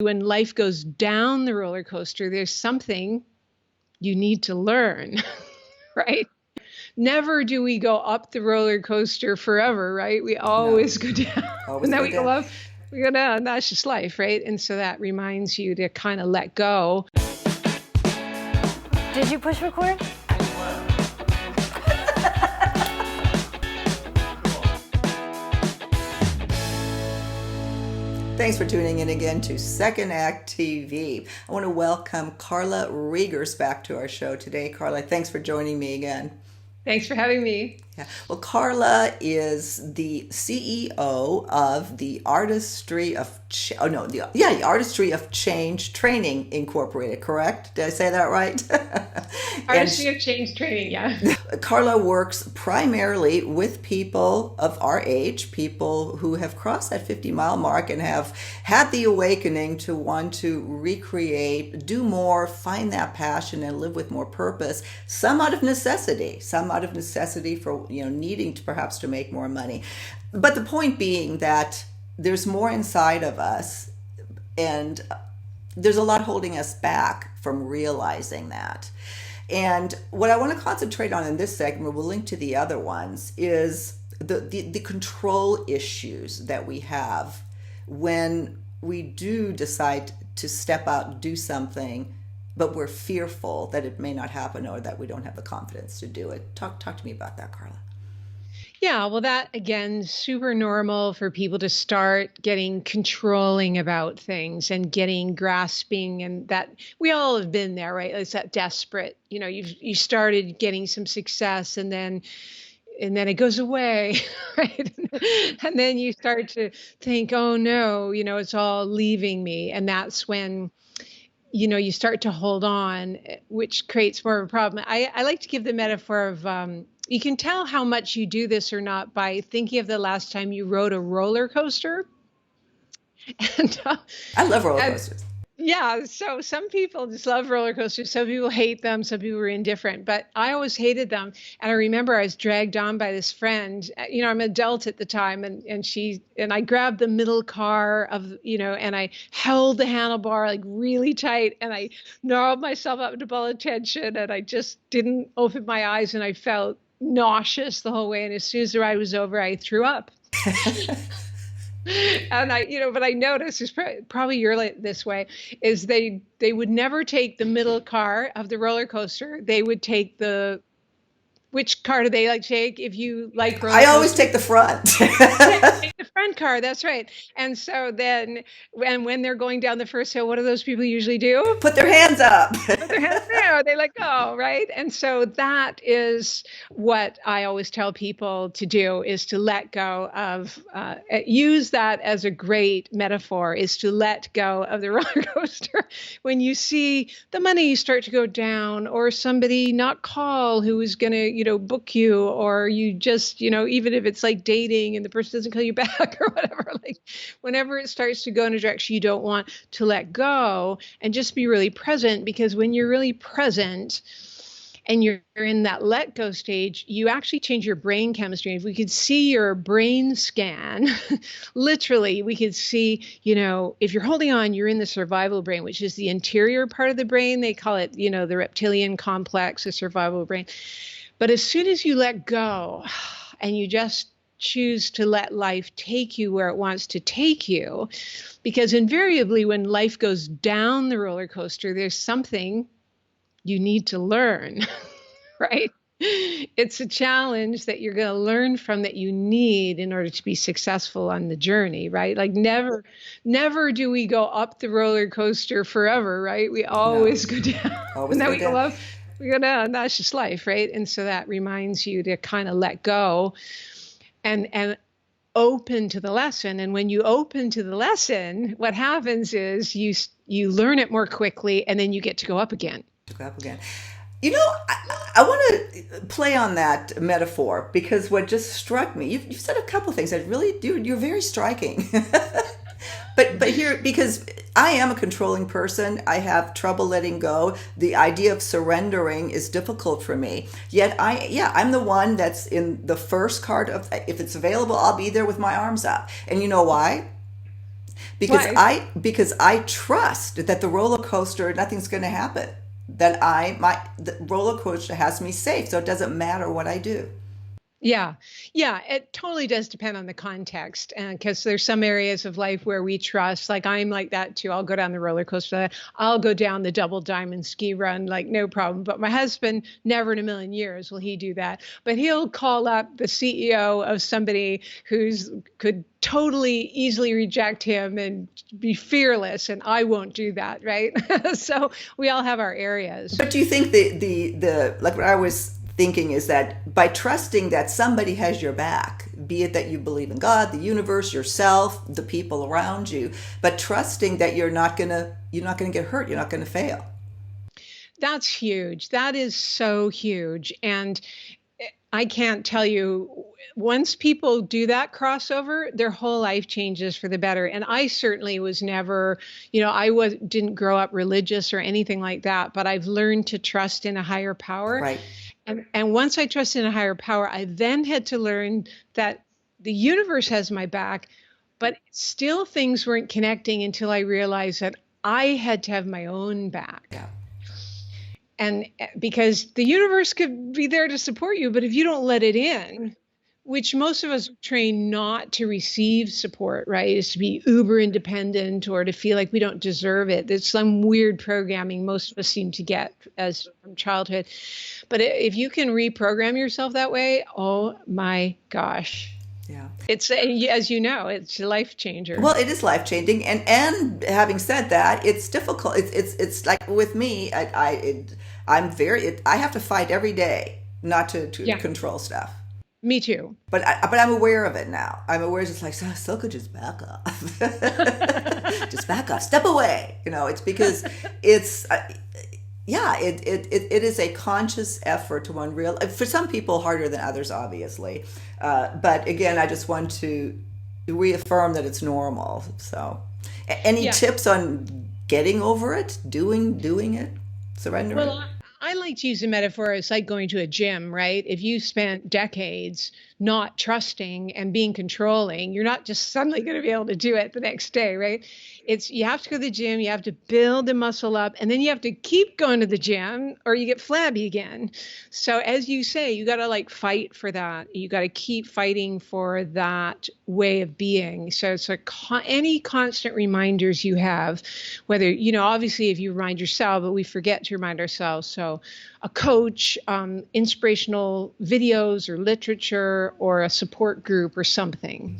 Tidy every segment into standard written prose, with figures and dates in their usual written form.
When life goes down the roller coaster, there's something you need to learn, right? Never do we go up the roller coaster forever, right? We No, always go down always and then go we go down. up, we go down. That's just life, right? And so that reminds you to kind of let go. Did you push record? Thanks for tuning in again to Second Act TV. I want to welcome Carla Rieger back to our show today. Carla, thanks for joining me again. Thanks for having me. Yeah. Well, Carla is the CEO of the Artistry of the Artistry of Change Training Incorporated. Correct? Did I say that right? Artistry of Change Training, yeah. Carla works primarily with people of our age, people who have crossed that 50-mile mark and have had the awakening to want to recreate, do more, find that passion, and live with more purpose. Some out of necessity for needing to perhaps to make more money. But the point being that there's more inside of us, and there's a lot holding us back from realizing that. And what I want to concentrate on in this segment, we'll link to the other ones, is the control issues that we have when we do decide to step out and do something, but we're fearful that it may not happen or that we don't have the confidence to do it. Talk to me about that, Carla. Yeah, well, that again, super normal for people to start getting controlling about things and getting grasping, and that we all have been there, right? It's that desperate, you started getting some success and then it goes away, right? And then you start to think, oh no, it's all leaving me. And that's when you start to hold on, which creates more of a problem. I like to give the metaphor of you can tell how much you do this or not by thinking of the last time you rode a roller coaster. And, I love roller and coasters. yeah, so some people just love roller coasters. Some people hate them. Some people are indifferent. But I always hated them. And I remember I was dragged on by this friend. I'm an adult at the time, and I grabbed the middle car and I held the handlebar like really tight, and I gnarled myself up into ball of tension, and I just didn't open my eyes, and I felt nauseous the whole way. And as soon as the ride was over, I threw up. And but I noticed, it's probably you're like this way, is they would never take the middle car of the roller coaster. They would take which car do they like to take if you like roller I coasters? always take the front. Yeah, take the front car, that's right. And so then when they're going down the first hill, what do those people usually do? Put their hands up. Put their hands there, they let go, right? And so that is what I always tell people to do, is to let go of, use that as a great metaphor, is to let go of the roller coaster. When you see the money start to go down, or somebody not call who is going to, book you, or you just, even if it's like dating and the person doesn't call you back or whatever, like whenever it starts to go in a direction you don't want, to let go and just be really present. Because when you're really present and you're in that let go stage, you actually change your brain chemistry. If we could see your brain scan, literally, we could see, if you're holding on, you're in the survival brain, which is the interior part of the brain. They call it, the reptilian complex, the survival brain. But as soon as you let go and you just choose to let life take you where it wants to take you, because invariably when life goes down the roller coaster, there's something you need to learn, right? It's a challenge that you're going to learn from, that you need in order to be successful on the journey, right? Like never do we go up the roller coaster forever, right? We always go down. Always And then go we down. go up, we go down. That's just life, right? And so that reminds you to kind of let go and open to the lesson. And when you open to the lesson, what happens is you learn it more quickly, and then you get to go up again. Go up again. I want to play on that metaphor, because what just struck me, you've said a couple of things that really do, you're very striking. But here, because I am a controlling person, I have trouble letting go. The idea of surrendering is difficult for me. Yet I'm the one that's in the first card of, if it's available, I'll be there with my arms up. And you know why? Why? Because I trust that the roller coaster, nothing's going to happen. That the roller coaster has me safe, so it doesn't matter what I do. Yeah. Yeah. It totally does depend on the context. And because there's some areas of life where we trust, like I'm like that too. I'll go down the roller coaster. I'll go down the double diamond ski run, like no problem. But my husband, never in a million years will he do that. But he'll call up the CEO of somebody who's could totally easily reject him and be fearless. And I won't do that. Right. So we all have our areas. But do you think the like what I was thinking is that by trusting that somebody has your back, be it that you believe in God, the universe, yourself, the people around you, but trusting that you're not gonna get hurt, you're not gonna fail. That's huge. That is so huge. And I can't tell you, once people do that crossover, their whole life changes for the better. And I certainly was never, didn't grow up religious or anything like that, but I've learned to trust in a higher power. Right. And once I trust in a higher power, I then had to learn that the universe has my back, but still things weren't connecting until I realized that I had to have my own back. Yeah. And because the universe could be there to support you, but if you don't let it in, which most of us train not to receive support, right? Is to be uber independent or to feel like we don't deserve it. There's some weird programming most of us seem to get as from childhood. But if you can reprogram yourself that way, oh my gosh. Yeah. It's, as you know, it's a life changer. Well, it is life changing, and having said that, it's difficult. It's like with me, I'm I have to fight every day not to Yeah, control stuff. me too. But I'm aware of it now. I'm aware, just like, so could just back off, just back off, step away. It's because it's yeah, it is a conscious effort to one real, for some people harder than others, obviously. But again, I just want to reaffirm that it's normal. So, any Yeah. tips on getting over it, doing it, surrendering? Well, I like to use a metaphor. It's like going to a gym, right? If you spent decades not trusting and being controlling, you're not just suddenly going to be able to do it the next day, right? It's you have to go to the gym, you have to build the muscle up, and then you have to keep going to the gym or you get flabby again. So as you say, you got to like fight for that. You got to keep fighting for that way of being. So it's like any constant reminders you have, whether, obviously if you remind yourself, but we forget to remind ourselves. So a coach, inspirational videos or literature or a support group or something.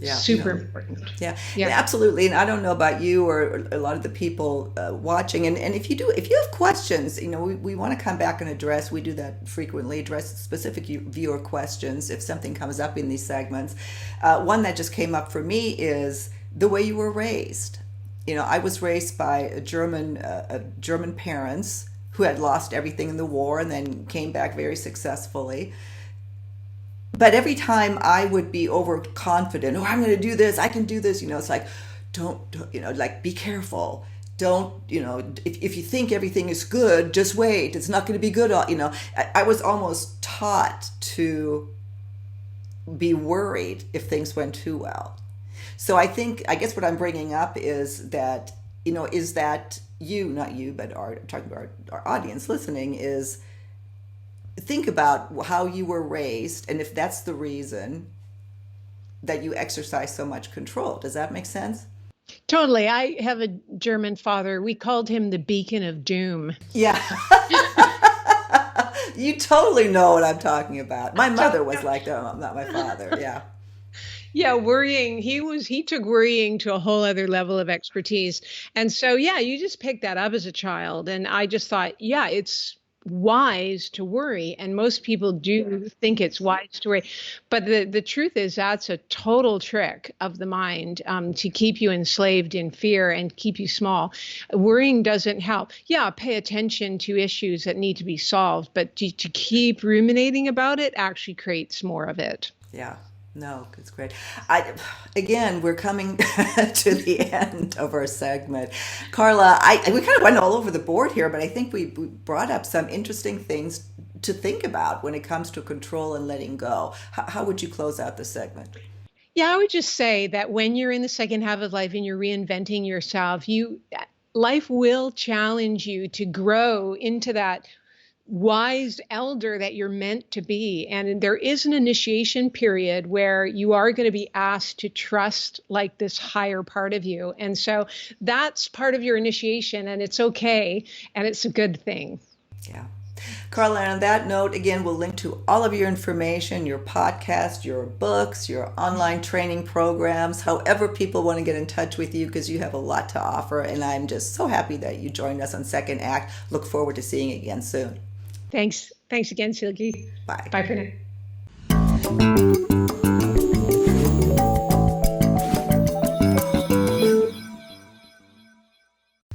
Yeah, Super important. yeah, Yeah. absolutely. And I don't know about you or a lot of the people watching. And if you have questions, we want to come back and address. We do that frequently. Address specific viewer questions if something comes up in these segments. One that just came up for me is the way you were raised. I was raised by German parents who had lost everything in the war and then came back very successfully. But every time I would be overconfident, oh, I'm going to do this, I can do this, it's like, don't, like, be careful. Don't, if you think everything is good, just wait. It's not going to be good. I was almost taught to be worried if things went too well. So I guess what I'm bringing up is that, is that not you, but talking about our audience listening is, think about how you were raised and if that's the reason that you exercise so much control. Does that make sense? Totally. I have a German father. We called him the beacon of doom. Yeah. You totally know what I'm talking about. My mother was like that, not my father. Yeah. Yeah, worrying. He took worrying to a whole other level of expertise. And so, yeah, you just picked that up as a child. And I just thought, yeah, it's wise to worry. And most people do think it's wise to worry. But the truth is that's a total trick of the mind to keep you enslaved in fear and keep you small. Worrying doesn't help. Yeah, pay attention to issues that need to be solved. But to keep ruminating about it actually creates more of it. Yeah. No, it's great. Again, we're coming to the end of our segment. Carla, we kind of went all over the board here, but I think we brought up some interesting things to think about when it comes to control and letting go. How would you close out the segment? Yeah, I would just say that when you're in the second half of life and you're reinventing yourself, life will challenge you to grow into that wise elder that you're meant to be. And there is an initiation period where you are going to be asked to trust like this higher part of you. And so that's part of your initiation, and it's okay. And it's a good thing. Yeah. Carla, and on that note, again, we'll link to all of your information, your podcast, your books, your online training programs, however people want to get in touch with you, because you have a lot to offer. And I'm just so happy that you joined us on Second Act. Look forward to seeing you again soon. Thanks. Thanks again, Silky. Bye. Bye for now.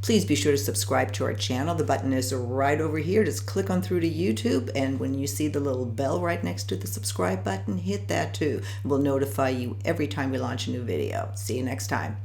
Please be sure to subscribe to our channel. The button is right over here. Just click on through to YouTube, and when you see the little bell right next to the subscribe button, hit that too. We'll notify you every time we launch a new video. See you next time.